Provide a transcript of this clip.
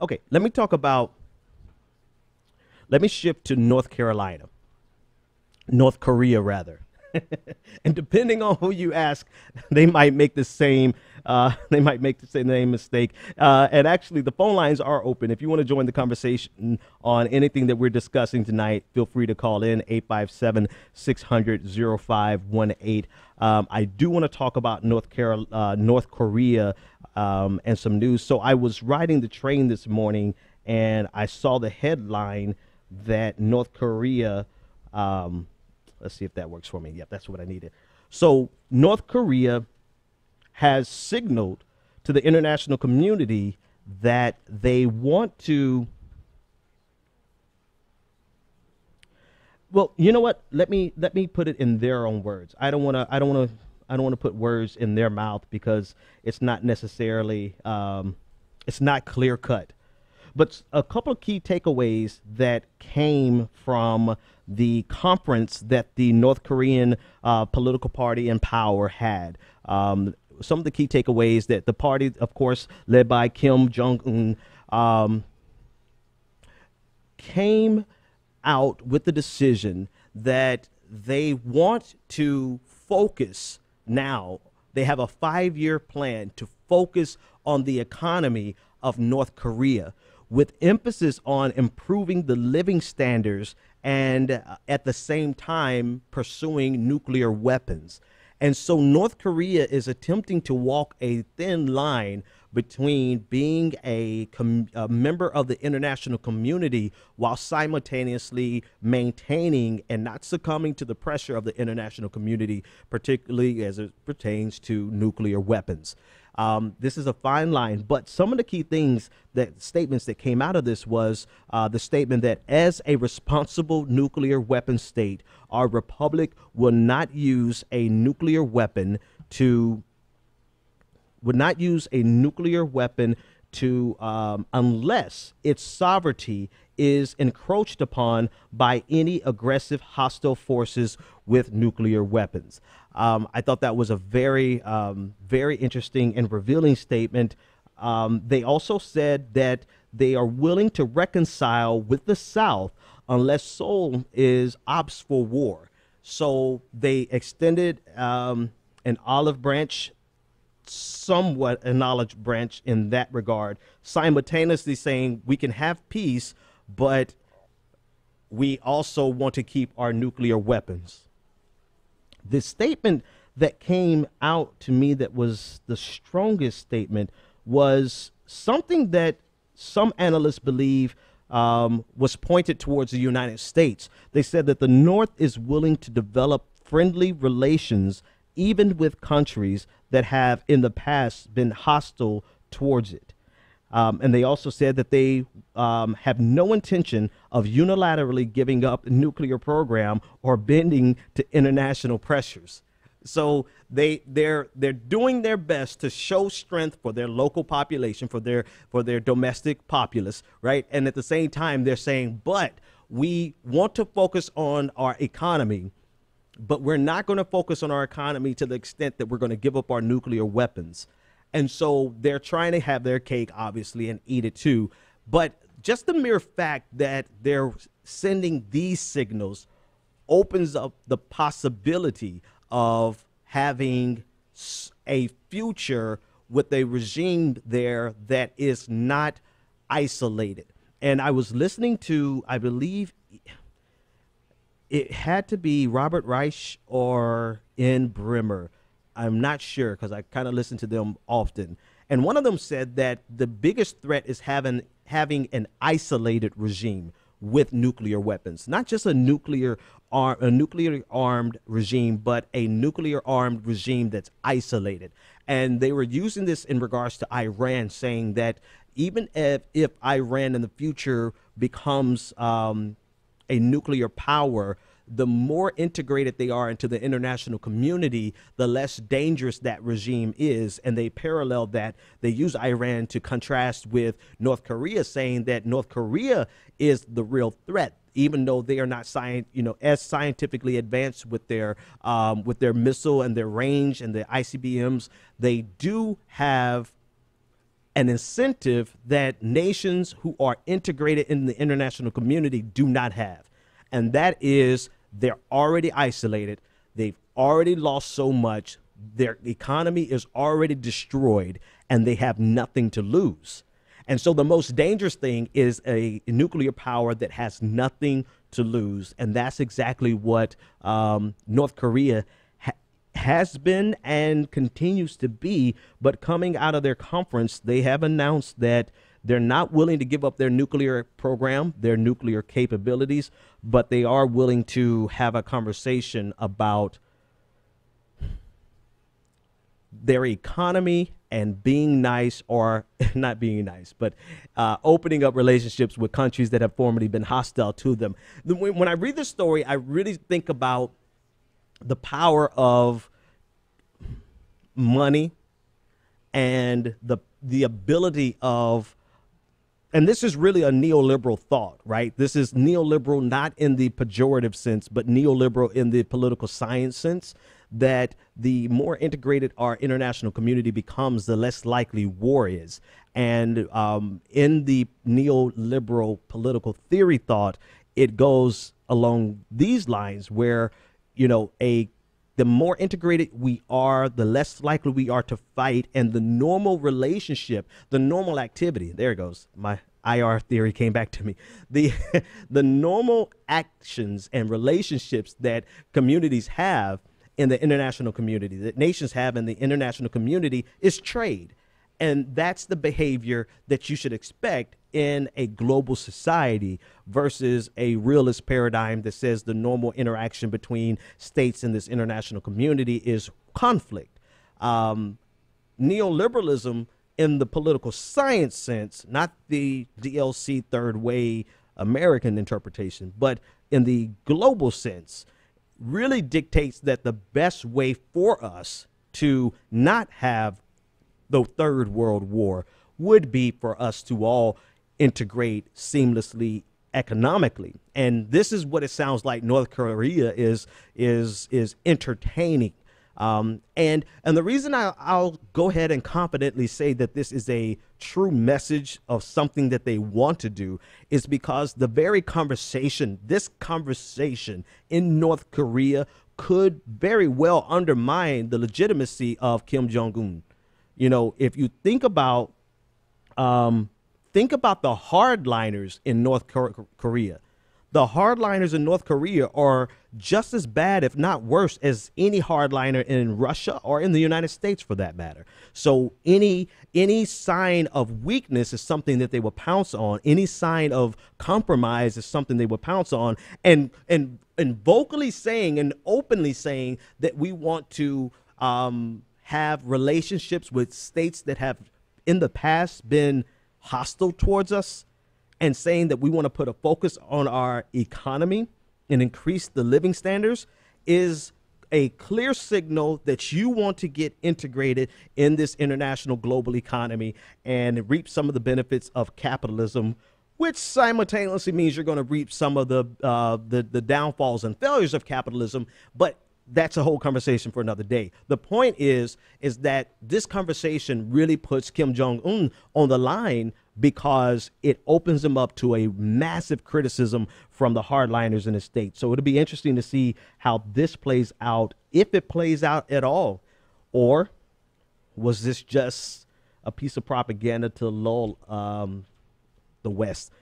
Okay, let me shift to North Carolina, North Korea rather. And depending on who you ask, they might make the same they might make the same mistake. And actually, the phone lines are open. If you want to join the conversation on anything that we're discussing tonight, feel free to call in 857-600-0518. I do want to talk about North Korea and some news. So I was riding the train this morning and I saw the headline that North Korea. Let's see if that works for me. Yep, that's what I needed. So North Korea has signaled to the international community that they want to. Well, you know what? Let me put it in their own words. I don't want to put words in their mouth because it's not necessarily it's not clear cut. But a couple of key takeaways that came from the conference that the North Korean political party in power had. Some of the key takeaways that the party, of course, led by Kim Jong-un, came out with the decision that they want to focus now. They have a 5-year plan to focus on the economy of North Korea, with emphasis on improving the living standards and at the same time pursuing nuclear weapons. And so North Korea is attempting to walk a thin line between being a member of the international community while simultaneously maintaining and not succumbing to the pressure of the international community, particularly as it pertains to nuclear weapons. This is a fine line, but some of the key statements that came out of this was the statement that as a responsible nuclear weapon state, our republic will not use a nuclear weapon to unless its sovereignty is encroached upon by any aggressive hostile forces with nuclear weapons. I thought that was a very, very interesting and revealing statement. They also said that they are willing to reconcile with the South unless Seoul is opts for war. So they extended an olive branch, somewhat an olive branch in that regard, simultaneously saying we can have peace, but we also want to keep our nuclear weapons. The statement that came out to me that was the strongest statement was something that some analysts believe was pointed towards the United States. They said that the North is willing to develop friendly relations even with countries that have in the past been hostile towards it. And they also said that they have no intention of unilaterally giving up a nuclear program or bending to international pressures. So they're doing their best to show strength for their local population, for their domestic populace, right? And at the same time, they're saying, but we want to focus on our economy, but we're not going to focus on our economy to the extent that we're going to give up our nuclear weapons. And so they're trying to have their cake, obviously, and eat it too. But just the mere fact that they're sending these signals opens up the possibility of having a future with a regime there that is not isolated. And I was listening to, I believe it had to be Robert Reich or Ian Brimmer. I'm not sure because I kind of listen to them often. And one of them said that the biggest threat is having an isolated regime with nuclear weapons, not just a nuclear armed regime, but a nuclear armed regime that's isolated. And they were using this in regards to Iran, saying that even if Iran in the future becomes a nuclear power, the more integrated they are into the international community, the less dangerous that regime is. And they parallel that. They use Iran to contrast with North Korea, saying that North Korea is the real threat, even though they are not as scientifically advanced with their missile and their range and their ICBMs. They do have an incentive that nations who are integrated in the international community do not have. And that is they're already isolated. They've already lost so much. Their economy is already destroyed and they have nothing to lose. And so the most dangerous thing is a nuclear power that has nothing to lose. And that's exactly what North Korea has been and continues to be. But coming out of their conference, they have announced that they're not willing to give up their nuclear program, their nuclear capabilities, but they are willing to have a conversation about their economy and being nice, or not being nice, but opening up relationships with countries that have formerly been hostile to them. When I read this story, I really think about the power of money and the ability of, and this is really a neoliberal thought, right? This is neoliberal, not in the pejorative sense, but neoliberal in the political science sense, that the more integrated our international community becomes, the less likely war is. And in the neoliberal political theory thought, it goes along these lines where, you know, the more integrated we are, the less likely we are to fight. And the normal relationship, the normal activity, there it goes. My IR theory came back to me. The normal actions and relationships that communities have in the international community, that nations have in the international community, is trade. And that's the behavior that you should expect in a global society versus a realist paradigm that says the normal interaction between states in this international community is conflict. Neoliberalism in the political science sense, not the DLC third way American interpretation, but in the global sense, really dictates that the best way for us to not have the third world war would be for us to all integrate seamlessly economically. And this is what it sounds like North Korea is entertaining. And the reason I'll go ahead and confidently say that this is a true message of something that they want to do is because the very conversation, this conversation in North Korea could very well undermine the legitimacy of Kim Jong-un. You know, if you think about the hardliners in North Korea. The hardliners in North Korea are just as bad, if not worse, as any hardliner in Russia or in the United States, for that matter. So any sign of weakness is something that they will pounce on. Any sign of compromise is something they will pounce on. And vocally saying and openly saying that we want to have relationships with states that have in the past been hostile towards us, and saying that we want to put a focus on our economy and increase the living standards is a clear signal that you want to get integrated in this international global economy and reap some of the benefits of capitalism, which simultaneously means you're going to reap some of the downfalls and failures of capitalism. But that's a whole conversation for another day. The point is that this conversation really puts Kim Jong-un on the line because it opens him up to a massive criticism from the hardliners in the state. So it'll be interesting to see how this plays out, if it plays out at all, or was this just a piece of propaganda to lull the West?